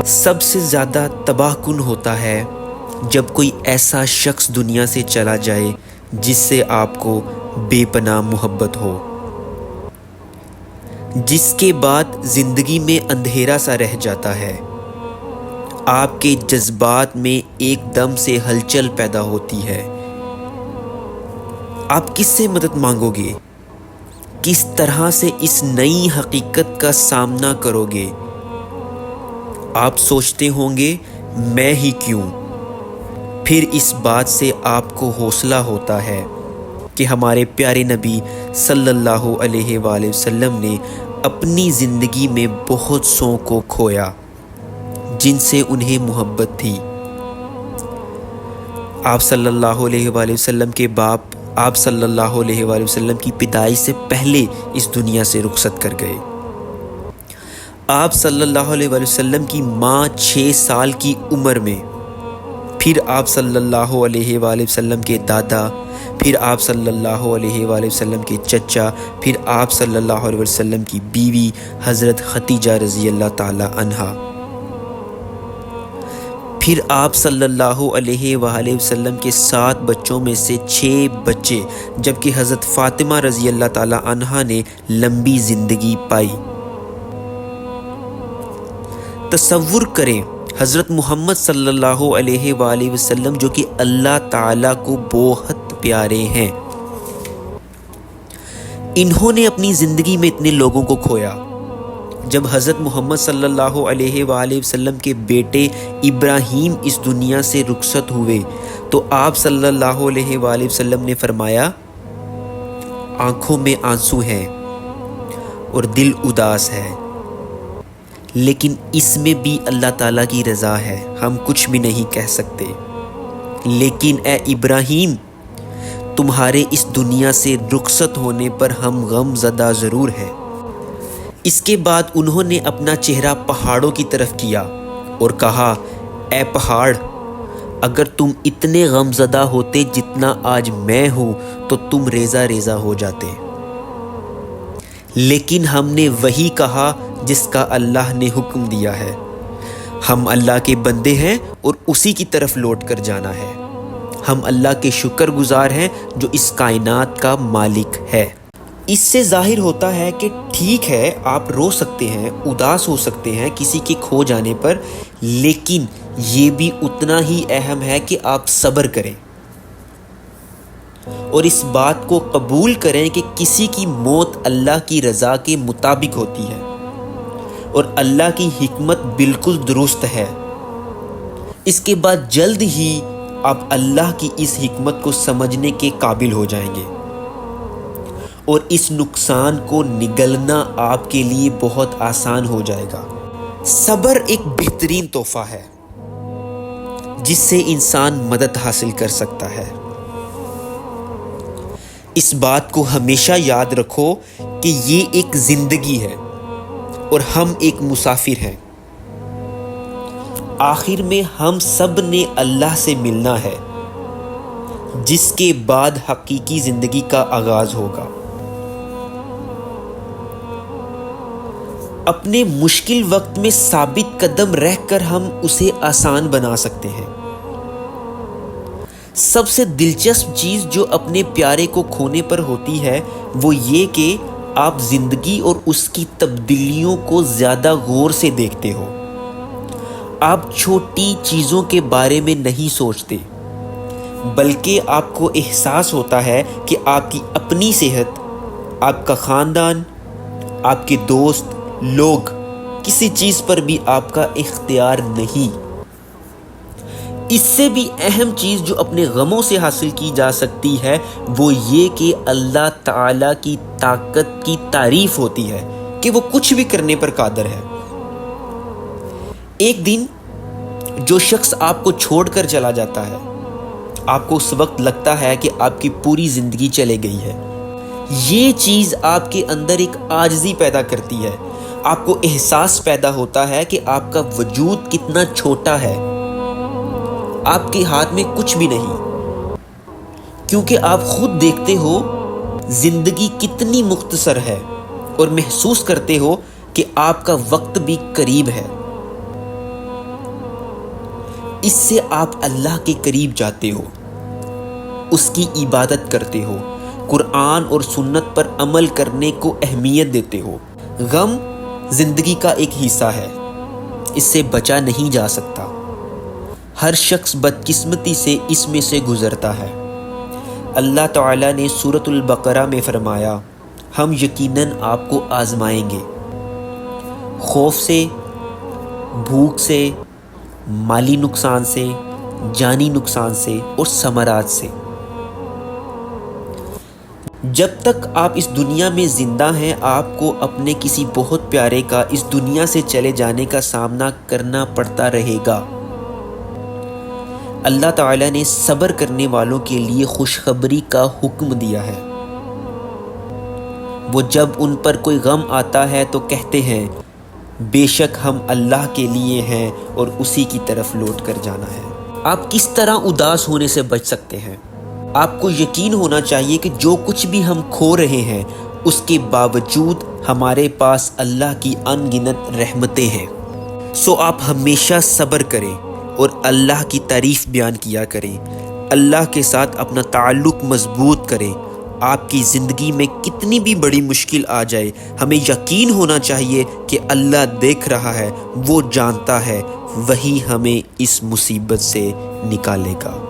سب سے زیادہ تباہ کن ہوتا ہے جب کوئی ایسا شخص دنیا سے چلا جائے جس سے آپ کو بے پناہ محبت ہو، جس کے بعد زندگی میں اندھیرا سا رہ جاتا ہے، آپ کے جذبات میں ایک دم سے ہلچل پیدا ہوتی ہے۔ آپ کس سے مدد مانگو گے؟ کس طرح سے اس نئی حقیقت کا سامنا کرو گے؟ آپ سوچتے ہوں گے میں ہی کیوں؟ پھر اس بات سے آپ کو حوصلہ ہوتا ہے کہ ہمارے پیارے نبی صلی اللہ علیہ وآلہ وسلم نے اپنی زندگی میں بہت سوں کو کھویا جن سے انہیں محبت تھی۔ آپ صلی اللہ علیہ وآلہ وسلم کے باپ آپ صلی اللہ علیہ وآلہ وسلم کی پیدائش سے پہلے اس دنیا سے رخصت کر گئے۔ آپ صلی اللہ علیہ وآلہ وسلم کی ماں 6 سال کی عمر میں، پھر آپ صلی اللہ علیہ وآلہ وسلم کے دادا، پھر آپ صلی اللہ علیہ وآلہ وسلم کے چچا، پھر آپ صلی اللہ علیہ وسلم کی بیوی حضرت خدیجہ رضی اللہ تعالی عنہا، پھر آپ صلی اللہ علیہ وآلہ وسلم کے 7 بچوں میں سے 6 بچے، جبکہ حضرت فاطمہ رضی اللہ تعالی عنہا نے لمبی زندگی پائی۔ تصور کریں حضرت محمد صلی اللہ علیہ وآلہ وسلم جو کہ اللہ تعالیٰ کو بہت پیارے ہیں، انہوں نے اپنی زندگی میں اتنے لوگوں کو کھویا۔ جب حضرت محمد صلی اللہ علیہ وآلہ وسلم کے بیٹے ابراہیم اس دنیا سے رخصت ہوئے تو آپ صلی اللہ علیہ وآلہ وسلم نے فرمایا آنکھوں میں آنسو ہیں اور دل اداس ہے، لیکن اس میں بھی اللہ تعالیٰ کی رضا ہے، ہم کچھ بھی نہیں کہہ سکتے۔ لیکن اے ابراہیم، تمہارے اس دنیا سے رخصت ہونے پر ہم غم زدہ ضرور ہیں۔ اس کے بعد انہوں نے اپنا چہرہ پہاڑوں کی طرف کیا اور کہا اے پہاڑ، اگر تم اتنے غم زدہ ہوتے جتنا آج میں ہوں تو تم ریزہ ریزہ ہو جاتے، لیکن ہم نے وہی کہا جس کا اللہ نے حکم دیا ہے۔ ہم اللہ کے بندے ہیں اور اسی کی طرف لوٹ کر جانا ہے۔ ہم اللہ کے شکر گزار ہیں جو اس کائنات کا مالک ہے۔ اس سے ظاہر ہوتا ہے کہ ٹھیک ہے آپ رو سکتے ہیں، اداس ہو سکتے ہیں کسی کے کھو جانے پر، لیکن یہ بھی اتنا ہی اہم ہے کہ آپ صبر کریں اور اس بات کو قبول کریں کہ کسی کی موت اللہ کی رضا کے مطابق ہوتی ہے اور اللہ کی حکمت بالکل درست ہے۔ اس کے بعد جلد ہی آپ اللہ کی اس حکمت کو سمجھنے کے قابل ہو جائیں گے اور اس نقصان کو نگلنا آپ کے لیے بہت آسان ہو جائے گا۔ صبر ایک بہترین تحفہ ہے جس سے انسان مدد حاصل کر سکتا ہے۔ اس بات کو ہمیشہ یاد رکھو کہ یہ ایک زندگی ہے اور ہم ایک مسافر ہیں۔ آخر میں ہم سب نے اللہ سے ملنا ہے، جس کے بعد حقیقی زندگی کا آغاز ہوگا۔ اپنے مشکل وقت میں ثابت قدم رہ کر ہم اسے آسان بنا سکتے ہیں۔ سب سے دلچسپ چیز جو اپنے پیارے کو کھونے پر ہوتی ہے وہ یہ کہ آپ زندگی اور اس کی تبدیلیوں کو زیادہ غور سے دیکھتے ہو۔ آپ چھوٹی چیزوں کے بارے میں نہیں سوچتے، بلکہ آپ کو احساس ہوتا ہے کہ آپ کی اپنی صحت، آپ کا خاندان، آپ کے دوست، لوگ، کسی چیز پر بھی آپ کا اختیار نہیں۔ اس سے بھی اہم چیز جو اپنے غموں سے حاصل کی جا سکتی ہے وہ یہ کہ اللہ تعالیٰ کی طاقت کی تعریف ہوتی ہے کہ وہ کچھ بھی کرنے پر قادر ہے۔ ایک دن جو شخص آپ کو چھوڑ کر چلا جاتا ہے، آپ کو اس وقت لگتا ہے کہ آپ کی پوری زندگی چلے گئی ہے۔ یہ چیز آپ کے اندر ایک عاجزی پیدا کرتی ہے، آپ کو احساس پیدا ہوتا ہے کہ آپ کا وجود کتنا چھوٹا ہے، آپ کے ہاتھ میں کچھ بھی نہیں، کیونکہ آپ خود دیکھتے ہو زندگی کتنی مختصر ہے اور محسوس کرتے ہو کہ آپ کا وقت بھی قریب ہے۔ اس سے آپ اللہ کے قریب جاتے ہو، اس کی عبادت کرتے ہو، قرآن اور سنت پر عمل کرنے کو اہمیت دیتے ہو۔ غم زندگی کا ایک حصہ ہے، اس سے بچا نہیں جا سکتا۔ ہر شخص بدقسمتی سے اس میں سے گزرتا ہے۔ اللہ تعالیٰ نے سورۃ البقرہ میں فرمایا، ہم یقیناً آپ کو آزمائیں گے، خوف سے، بھوک سے، مالی نقصان سے، جانی نقصان سے اور ثمرات سے۔ جب تک آپ اس دنیا میں زندہ ہیں، آپ کو اپنے کسی بہت پیارے کا اس دنیا سے چلے جانے کا سامنا کرنا پڑتا رہے گا۔ اللہ تعالیٰ نے صبر کرنے والوں کے لیے خوشخبری کا حکم دیا ہے۔ وہ جب ان پر کوئی غم آتا ہے تو کہتے ہیں، بے شک ہم اللہ کے لیے ہیں اور اسی کی طرف لوٹ کر جانا ہے۔ آپ کس طرح اداس ہونے سے بچ سکتے ہیں؟ آپ کو یقین ہونا چاہیے کہ جو کچھ بھی ہم کھو رہے ہیں، اس کے باوجود ہمارے پاس اللہ کی ان گنت رحمتیں ہیں۔ سو آپ ہمیشہ صبر کریں اور اللہ کی تعریف بیان کیا کریں، اللہ کے ساتھ اپنا تعلق مضبوط کریں۔ آپ کی زندگی میں کتنی بھی بڑی مشکل آ جائے، ہمیں یقین ہونا چاہیے کہ اللہ دیکھ رہا ہے، وہ جانتا ہے، وہی ہمیں اس مصیبت سے نکالے گا۔